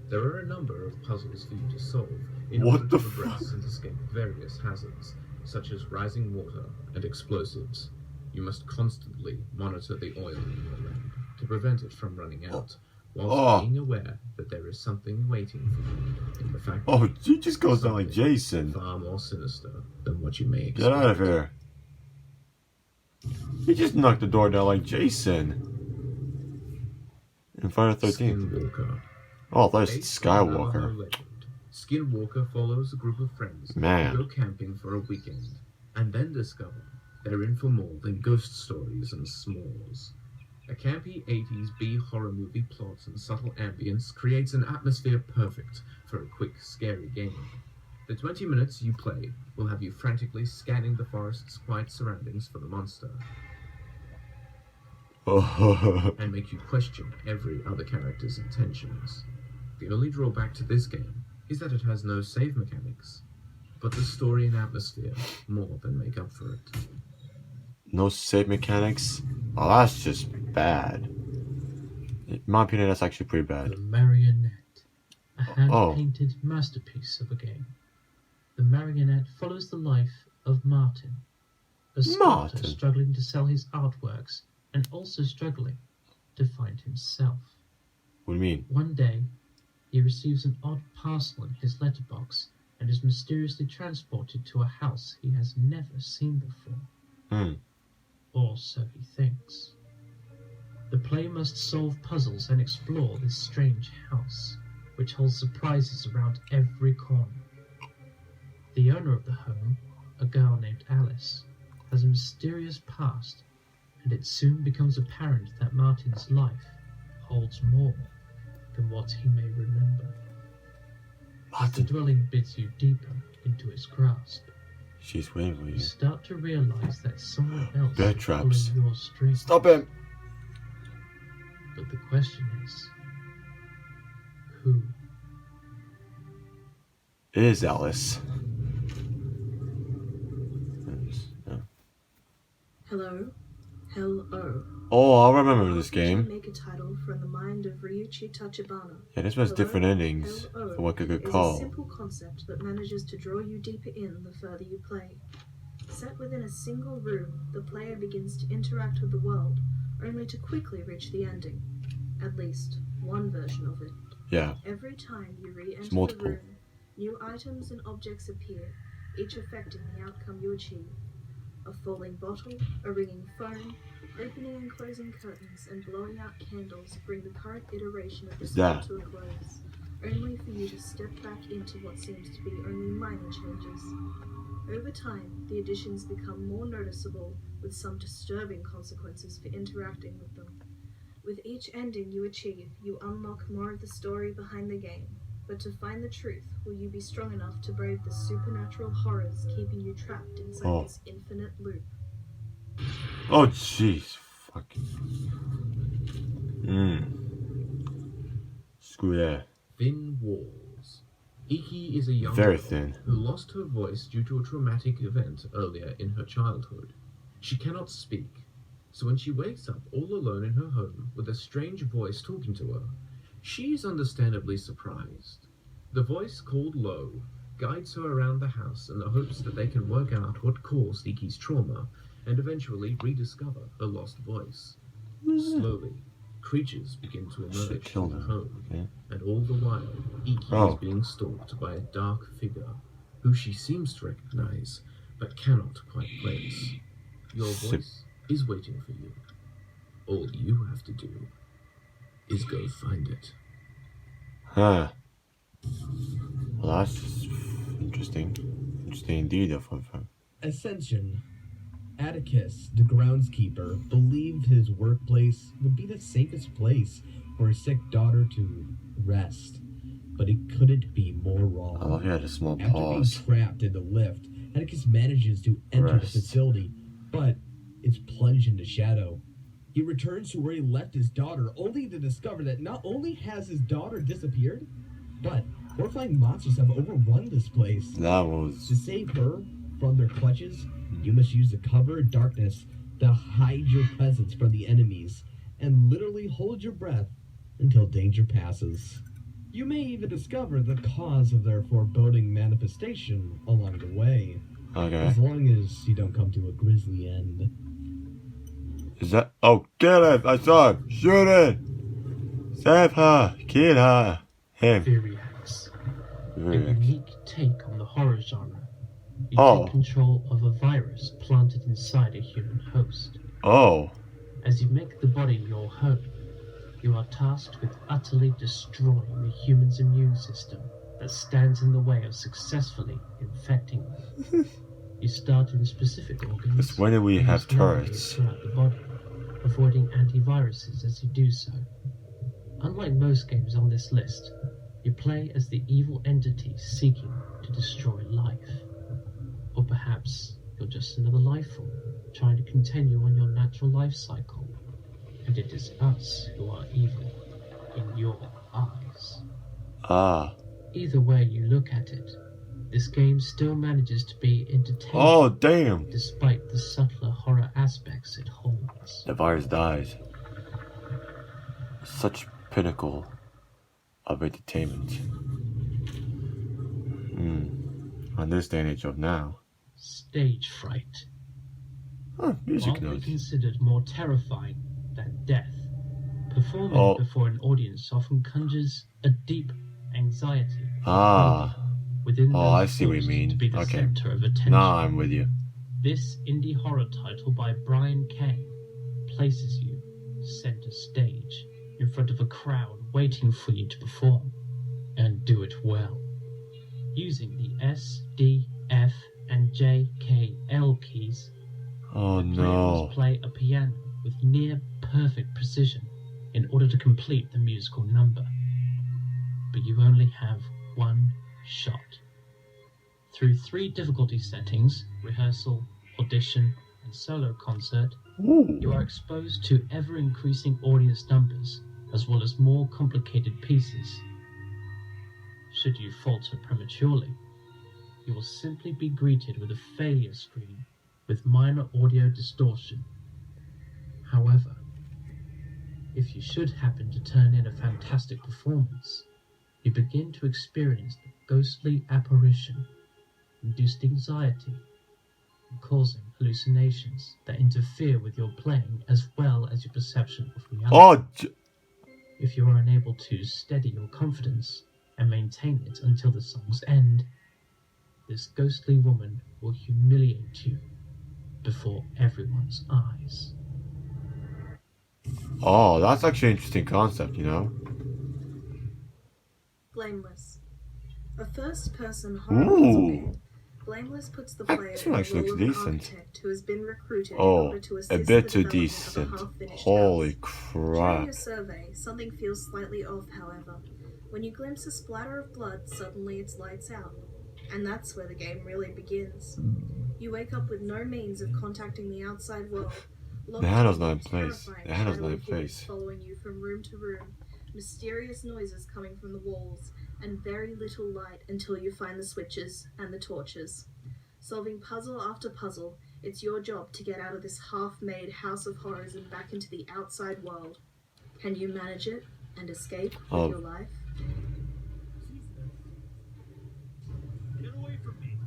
Speaker 7: There are a number of puzzles for you to solve in
Speaker 1: What
Speaker 7: order
Speaker 1: the
Speaker 7: to progress and escape various hazards, such as rising water and explosives. You must constantly monitor the oil in your lamp to prevent it from running out, whilst being aware that there is something waiting for you in the factory.
Speaker 1: Oh, he just goes down like Jason.
Speaker 7: Far more sinister than what you may expect.
Speaker 1: Get out of here. He just knocked the door down like Jason. In Friday the 13th.
Speaker 7: Skinwalker.
Speaker 1: Oh, I thought it
Speaker 7: Based
Speaker 1: was
Speaker 7: on Navajo
Speaker 1: Skywalker.
Speaker 7: legend, Skinwalker follows a group of friends
Speaker 1: Man.
Speaker 7: who go camping for a weekend, and then discover they're in for more than ghost stories and s'mores. A campy 80s B horror movie plot and subtle ambience creates an atmosphere perfect for a quick, scary game. The 20 minutes you play will have you frantically scanning the forest's quiet surroundings for the monster, and make you question every other character's intentions. The only drawback to this game is that it has no save mechanics, but the story and atmosphere more than make up for it.
Speaker 1: No save mechanics? Oh, that's just bad. In my opinion, that's actually pretty bad.
Speaker 3: The Marionette, a hand-painted masterpiece of a game. The Marionette follows the life of Martin, a sculptor struggling to sell his artworks and also struggling to find himself.
Speaker 1: What do you mean?
Speaker 3: One day, he receives an odd parcel in his letterbox and is mysteriously transported to a house he has never seen before. Or so he thinks. The player must solve puzzles and explore this strange house, which holds surprises around every corner. The owner of the home, a girl named Alice, has a mysterious past, and it soon becomes apparent that Martin's life holds more than what he may remember. As the dwelling bids you deeper into its grasp,
Speaker 1: She's waiting for
Speaker 3: you
Speaker 1: you.
Speaker 3: start to realize that someone else
Speaker 1: Bear
Speaker 3: is
Speaker 1: traps.
Speaker 3: pulling your strings.
Speaker 1: Stop him!
Speaker 3: But the question is, who?
Speaker 1: It is Alice. Yeah.
Speaker 9: Hello? Hello.
Speaker 1: Oh, I remember this game.
Speaker 9: Make a title from the mind of Ryuichi Tachibana.
Speaker 1: Yeah, this was
Speaker 9: Hello,
Speaker 1: different endings
Speaker 9: Hello
Speaker 1: for what I could
Speaker 9: is a
Speaker 1: call.
Speaker 9: simple concept that manages to draw you deeper in the further you play. Set within a single room, the player begins to interact with the world, only to quickly reach the ending. At least, one version of it.
Speaker 1: Yeah.
Speaker 9: Every time you re-enter the
Speaker 1: multiple.
Speaker 9: room, new items and objects appear, each affecting the outcome you achieve. A falling bottle, a ringing phone, opening and closing curtains, and blowing out candles bring the current iteration of the spell to a close, only for you to step back into what seems to be only minor changes. Over time, the additions become more noticeable, with some disturbing consequences for interacting with them. With each ending you achieve, you unlock more of the story behind the game. But to find the truth, will you be strong enough to brave the supernatural horrors keeping you trapped inside this infinite loop?
Speaker 1: Oh, jeez. Fucking. Screw that.
Speaker 7: Thin walls. Iki is a young
Speaker 1: Very
Speaker 7: girl
Speaker 1: thin.
Speaker 7: who lost her voice due to a traumatic event earlier in her childhood. She cannot speak, so when she wakes up all alone in her home with a strange voice talking to her, she is understandably surprised. The voice, called Lo, guides her around the house in the hopes that they can work out what caused Iki's trauma and eventually rediscover her lost voice. Slowly, creatures begin to emerge from the home, and all the while, Iki is being stalked by a dark figure who she seems to recognize but cannot quite place. Your voice is waiting for you. All you have to do is go find it.
Speaker 1: Huh. Well, that's interesting. Interesting indeed, of
Speaker 4: Ascension. Atticus, the groundskeeper, believed his workplace would be the safest place for his sick daughter to rest. But he couldn't be more wrong.
Speaker 1: I love he had a small
Speaker 4: After
Speaker 1: pause.
Speaker 4: being trapped in the lift, Atticus manages to enter the facility, but is plunged into shadow. He returns to where he left his daughter, only to discover that not only has his daughter disappeared, but horrifying monsters have overrun this place.
Speaker 1: That was...
Speaker 4: To save her from their clutches, you must use the cover of darkness to hide your presence from the enemies, and literally hold your breath until danger passes. You may even discover the cause of their foreboding manifestation along the way.
Speaker 1: Okay.
Speaker 4: As long as you don't come to a grisly end.
Speaker 1: Is that... Oh, get it! I saw him! Shoot it! Save her! Kill her! Him.
Speaker 3: Viriax. A
Speaker 1: Viriax.
Speaker 3: unique take on the horror genre. You
Speaker 1: Oh.
Speaker 3: take control of a virus planted inside a human host.
Speaker 1: Oh.
Speaker 3: As you make the body your home, you are tasked with utterly destroying the human's immune system that stands in the way of successfully infecting them. You start in specific organs.
Speaker 1: When do we
Speaker 3: and
Speaker 1: have
Speaker 3: must navigate
Speaker 1: turrets?
Speaker 3: throughout the body, avoiding antiviruses as you do so. Unlike most games on this list, you play as the evil entity seeking to destroy life. Or perhaps you're just another life form, trying to continue on your natural life cycle. And it is us who are evil, in your eyes.
Speaker 1: Ah.
Speaker 3: Either way you look at it, this game still manages to be entertaining.
Speaker 1: Oh, damn!
Speaker 3: Despite the subtler horror aspects it holds.
Speaker 1: The virus dies. Such pinnacle of entertainment. On this day and age of now.
Speaker 3: Stage fright.
Speaker 1: Music
Speaker 3: Often
Speaker 1: notes.
Speaker 3: considered more terrifying than death, performing before an audience often conjures a deep anxiety. Within
Speaker 1: I
Speaker 3: those
Speaker 1: see what you
Speaker 3: forced
Speaker 1: mean.
Speaker 3: to be the
Speaker 1: Okay.
Speaker 3: center of attention.
Speaker 1: Now I'm with you.
Speaker 3: This indie horror title by Brian Kay places you center stage in front of a crowd waiting for you to perform, and do it well. Using the S, D, F, and J, K, L keys,
Speaker 1: Oh
Speaker 3: the player
Speaker 1: no.
Speaker 3: must play a piano with near perfect precision in order to complete the musical number. But you only have one shot. Through 3 difficulty settings, rehearsal, audition, and solo concert, you are exposed to ever-increasing audience numbers, as well as more complicated pieces. Should you falter prematurely, you will simply be greeted with a failure screen with minor audio distortion. However, if you should happen to turn in a fantastic performance, you begin to experience the ghostly apparition, induced anxiety, and causing hallucinations that interfere with your playing as well as your perception of reality. If you are unable to steady your confidence and maintain it until the song's end, this ghostly woman will humiliate you before everyone's eyes.
Speaker 1: Oh, that's actually an interesting concept, you know?
Speaker 9: Blameless. A first-person horror puzzle game. Blameless puts the player in the role of an architect who has been recruited in order to assist
Speaker 1: a
Speaker 9: the
Speaker 1: bit too
Speaker 9: development
Speaker 1: decent.
Speaker 9: of a half-finished
Speaker 1: Holy
Speaker 9: house.
Speaker 1: crap.
Speaker 9: During your survey, something feels slightly off, however. When you glimpse a splatter of blood, suddenly it's lights out. And that's where the game really begins. You wake up with no means of contacting the outside world.
Speaker 1: The handle's not in place. The handle's not in place.
Speaker 9: Following you from room to room, mysterious noises coming from the walls, and very little light until you find the switches and the torches. Solving puzzle after puzzle, it's your job to get out of this half-made house of horrors and back into the outside world. Can you manage it and escape with your life?
Speaker 2: Get away from me.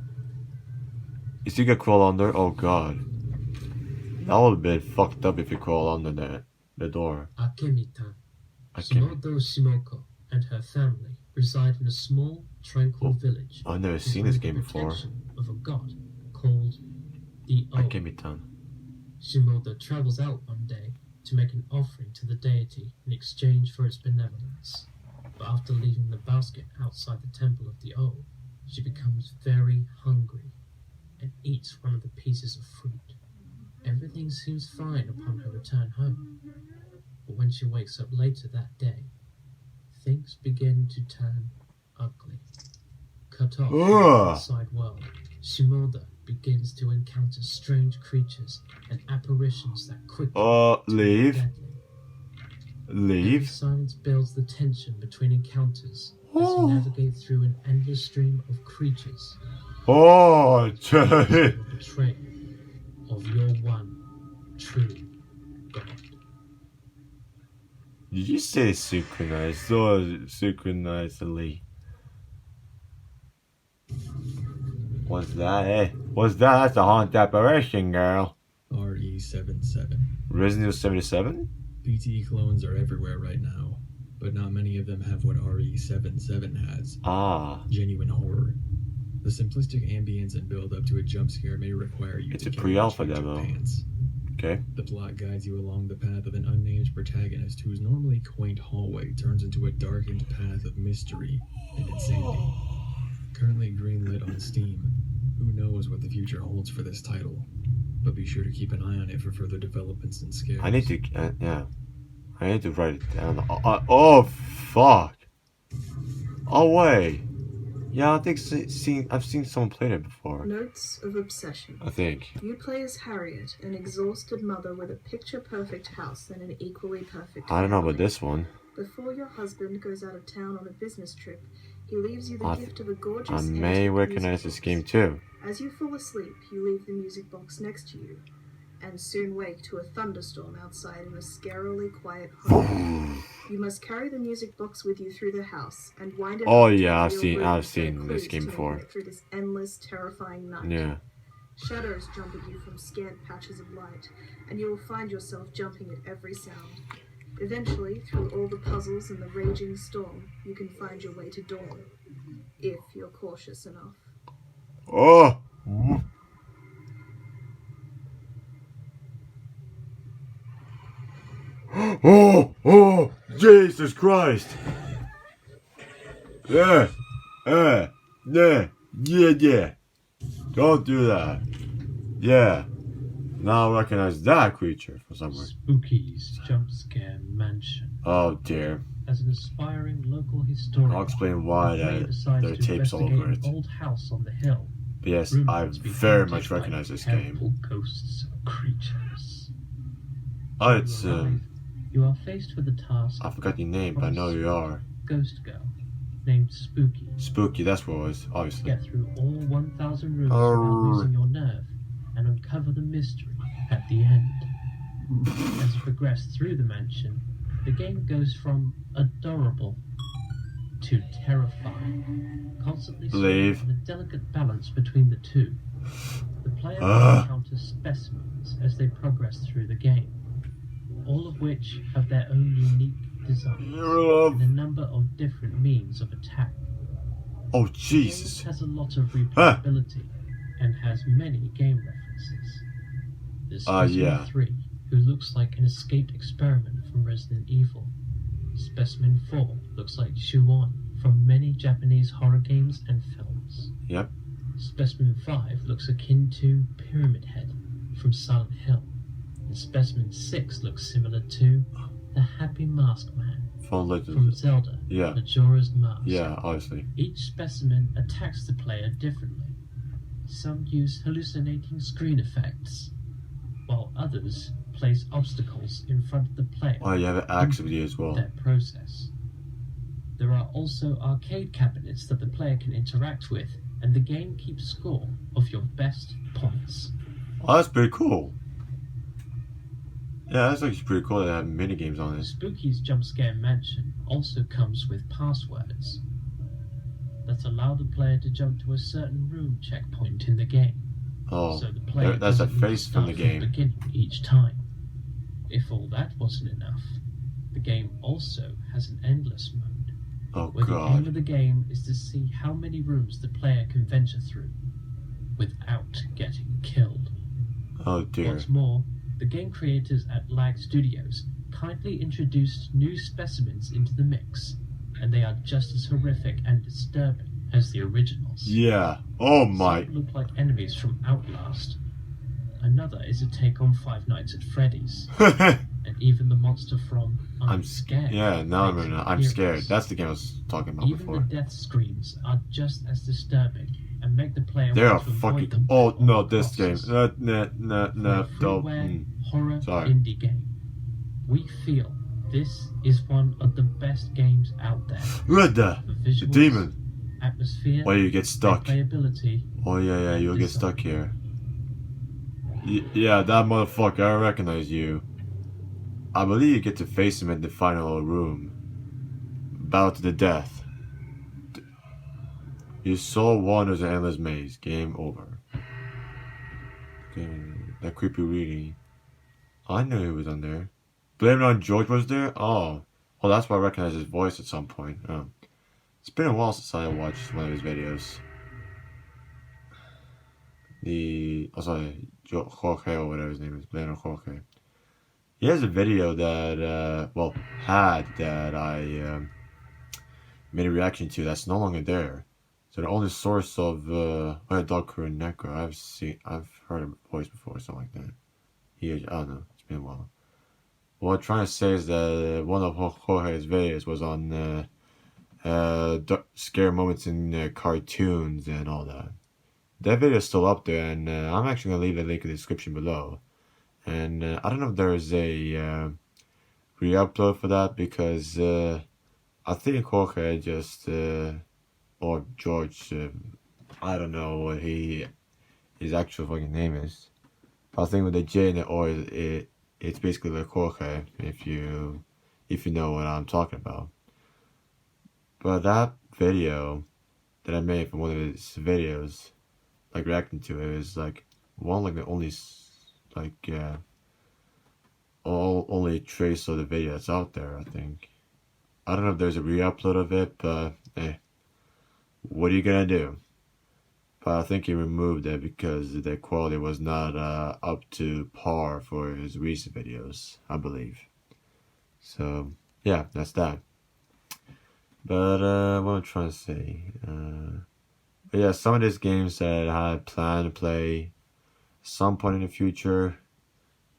Speaker 1: Is he gonna crawl under? Oh god. That would have been fucked up if you crawl under the door.
Speaker 3: Akemi-tan, Shimoto Shimoko, and her family reside in a small, tranquil village.
Speaker 1: I've never seen this game before.
Speaker 3: Of a god called the O.
Speaker 1: Akemi-tan.
Speaker 3: Shimoda travels out one day to make an offering to the deity in exchange for its benevolence. But after leaving the basket outside the temple of the O, she becomes very hungry and eats one of the pieces of fruit. Everything seems fine upon her return home, but when she wakes up later that day, things begin to turn ugly. Cut off from the outside world, Shimoda begins to encounter strange creatures and apparitions that quickly
Speaker 1: leave.
Speaker 3: deadly.
Speaker 1: Leave.
Speaker 3: Silence builds the tension between encounters as you navigate through an endless stream of creatures. The betrayal of your one true God.
Speaker 1: Did you say synchronized? So synchronizedly. What's that, eh? What's that? That's a haunted apparition, girl.
Speaker 6: RE77.
Speaker 1: Resident Evil 77?
Speaker 6: PTE clones are everywhere right now, but not many of them have what RE77 has. Genuine horror. The simplistic ambience and build up to a jump scare may require you
Speaker 1: it's
Speaker 6: to
Speaker 1: a pre-alpha demo.
Speaker 6: Pants.
Speaker 1: Okay.
Speaker 6: The plot guides you along the path of an unnamed protagonist whose normally quaint hallway turns into a darkened path of mystery and insanity. Currently greenlit on Steam. Who knows what the future holds for this title? But be sure to keep an eye on it for further developments and scares.
Speaker 1: I need to, I need to write it down. Oh, fuck. Oh, wait. Yeah, I think I've seen someone play it before.
Speaker 9: Notes of Obsession.
Speaker 1: I think.
Speaker 9: You play as Harriet, an exhausted mother with a picture-perfect house and an equally perfect
Speaker 1: I don't know about
Speaker 9: family.
Speaker 1: this one.
Speaker 9: Before your husband goes out of town on a business trip, he leaves you the gift of a gorgeous
Speaker 1: I may
Speaker 9: antique
Speaker 1: recognize
Speaker 9: music
Speaker 1: this
Speaker 9: box.
Speaker 1: game too.
Speaker 9: As you fall asleep, you leave the music box next to you, and soon wake to a thunderstorm outside in a scarily quiet home. You must carry the music box with you through the house and wind it
Speaker 1: Oh
Speaker 9: up
Speaker 1: yeah,
Speaker 9: to your room
Speaker 1: I've
Speaker 9: for
Speaker 1: seen this
Speaker 9: clues
Speaker 1: game
Speaker 9: to make
Speaker 1: before.
Speaker 9: it through this endless, terrifying night.
Speaker 1: Yeah.
Speaker 9: Shadows jump at you from scant patches of light, and you will find yourself jumping at every sound. Eventually, through all the puzzles and the raging storm, you can find your way to dawn, if you're cautious enough.
Speaker 1: Oh! Oh! Jesus Christ! Yeah! Don't do that. Yeah. Now I recognize that creature for some reason.
Speaker 3: Spooky's Jump Scare Mansion.
Speaker 1: Oh dear.
Speaker 3: as an aspiring local historian.
Speaker 1: I'll explain why
Speaker 3: the player
Speaker 1: there
Speaker 3: decides
Speaker 1: are
Speaker 3: to
Speaker 1: tapes all
Speaker 3: investigate
Speaker 1: over
Speaker 3: an
Speaker 1: it.
Speaker 3: old house on the hill.
Speaker 1: But yes,
Speaker 3: rumored
Speaker 1: I
Speaker 3: to be
Speaker 1: very
Speaker 3: haunted
Speaker 1: much
Speaker 3: by
Speaker 1: recognize this game.
Speaker 3: terrible ghosts or creatures.
Speaker 1: Oh,
Speaker 3: When
Speaker 1: it's
Speaker 3: you arrive, you are faced with the task.
Speaker 1: I forgot your name, but I know who you are.
Speaker 3: Ghost girl named Spooky.
Speaker 1: Spooky, that's what it was, obviously.
Speaker 3: Get through all 1,000 rooms
Speaker 1: Oh.
Speaker 3: without losing your nerve and uncover the mystery at the end. As you progress through the mansion, the game goes from adorable to terrifying, constantly
Speaker 1: Leave.
Speaker 3: swinging a delicate balance between the two. The player will encounter specimens as they progress through the game, all of which have their own unique designs and a number of different means of attack.
Speaker 1: Oh,
Speaker 3: The
Speaker 1: Jesus.
Speaker 3: game has a lot of replayability and has many game references. There's Specimen
Speaker 1: yeah.
Speaker 3: 3, who looks like an escaped experiment from Resident Evil. Specimen 4 looks like Shuon from many Japanese horror games and films.
Speaker 1: Yep.
Speaker 3: Specimen 5 looks akin to Pyramid Head from Silent Hill. And Specimen 6 looks similar to the Happy Mask Man from Zelda,
Speaker 1: Yeah.
Speaker 3: Majora's Mask.
Speaker 1: Yeah, obviously.
Speaker 3: Each specimen attacks the player differently. Some use hallucinating screen effects, while others place obstacles in front of the player.
Speaker 1: Oh, you have an activity as well.
Speaker 3: That process. There are also arcade cabinets that the player can interact with, and the game keeps score of your best points.
Speaker 1: Oh, that's pretty cool. Yeah, that's actually pretty cool that they have mini games on this.
Speaker 3: Spooky's jump scare mansion also comes with passwords that allow the player to jump to a certain room checkpoint in the game.
Speaker 1: Oh,
Speaker 3: So the player
Speaker 1: that's a
Speaker 3: doesn't need to
Speaker 1: face from the
Speaker 3: start
Speaker 1: game.
Speaker 3: beginning each time. If all that wasn't enough, the game also has an endless mode,
Speaker 1: Oh,
Speaker 3: where the aim
Speaker 1: God.
Speaker 3: of the game is to see how many rooms the player can venture through without getting killed.
Speaker 1: Oh, dear.
Speaker 3: What's more, the game creators at Lag Studios kindly introduced new specimens into the mix, and they are just as horrific and disturbing as the originals.
Speaker 1: Yeah. Oh, my.
Speaker 3: Some look like enemies from Outlast. Another is a take on Five Nights at Freddy's, and even the monster from I'm Scared.
Speaker 1: Yeah, now I'm,
Speaker 3: makes an
Speaker 1: I'm scared.
Speaker 3: appearance.
Speaker 1: That's the game I was talking about
Speaker 3: Even
Speaker 1: before.
Speaker 3: the death screams are just as disturbing and make the player
Speaker 1: They are
Speaker 3: want to avoid
Speaker 1: fucking.
Speaker 3: them
Speaker 1: Oh,
Speaker 3: at
Speaker 1: no,
Speaker 3: all
Speaker 1: this game.
Speaker 3: costs.
Speaker 1: No,
Speaker 3: For a freeware horror
Speaker 1: Sorry.
Speaker 3: indie game, we feel this is one of the best games out there.
Speaker 1: What the?
Speaker 3: For
Speaker 1: The
Speaker 3: visuals,
Speaker 1: demon.
Speaker 3: atmosphere,
Speaker 1: Oh, you get stuck.
Speaker 3: playability.
Speaker 1: Oh, yeah, you'll get stuck here. Yeah, that motherfucker, I recognize you. I believe you get to face him in the final room. Bow to the death. Your soul wanders an endless maze. Game over. Okay, that creepy reading. I knew he was on there. Blame It on George was there? Oh. Well, that's why I recognize his voice at some point. Oh. It's been a while since I watched one of his videos. Jorge or whatever his name is, Blame It on Jorge. He has a video that, that I made a reaction to that's no longer there. So the only source of Dog Necro I've heard a voice before, something like that. I don't know, it's been a while. What I'm trying to say is that one of Jorge's videos was on scare moments in cartoons and all that. That video is still up there, and I'm actually going to leave a link in the description below. And I don't know if there is a re-upload for that, because I think Jorge just, or George, I don't know what his actual fucking name is. I think with the J in the O, it's basically like Jorge, if you know what I'm talking about. But that video that I made from one of his videos, like reacting to it, is like one like the only only trace of the video that's out there, I think. I don't know if there's a re-upload of it, but what are you gonna do? But I think he removed it because the quality was not up to par for his recent videos, I believe. So yeah, that's that. But what I'm trying to say, but yeah, some of these games that I plan to play some point in the future,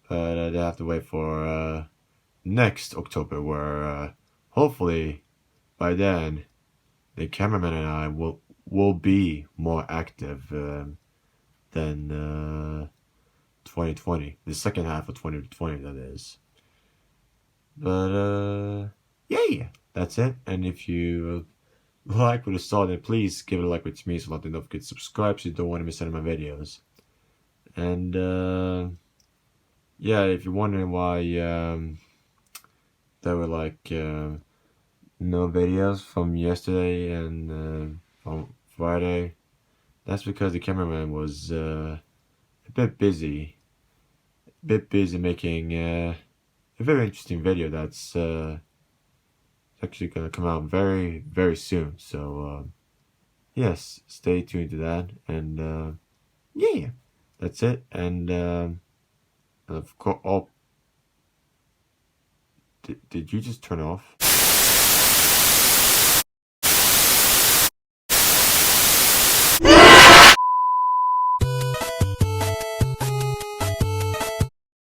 Speaker 1: but they have to wait for next October, where hopefully by then the cameraman and I will be more active than 2020, the second half of 2020, that is. But yeah, that's it. And if you like what you saw, then please give it a like, which means a lot. And don't forget to subscribe so you don't want to miss any of my videos. And yeah, if you're wondering why there were like no videos from yesterday and from Friday, that's because the cameraman was a bit busy making a very interesting video that's actually gonna come out very, very soon. So yes, stay tuned to that. And yeah, that's it. And of course, did you just turn off?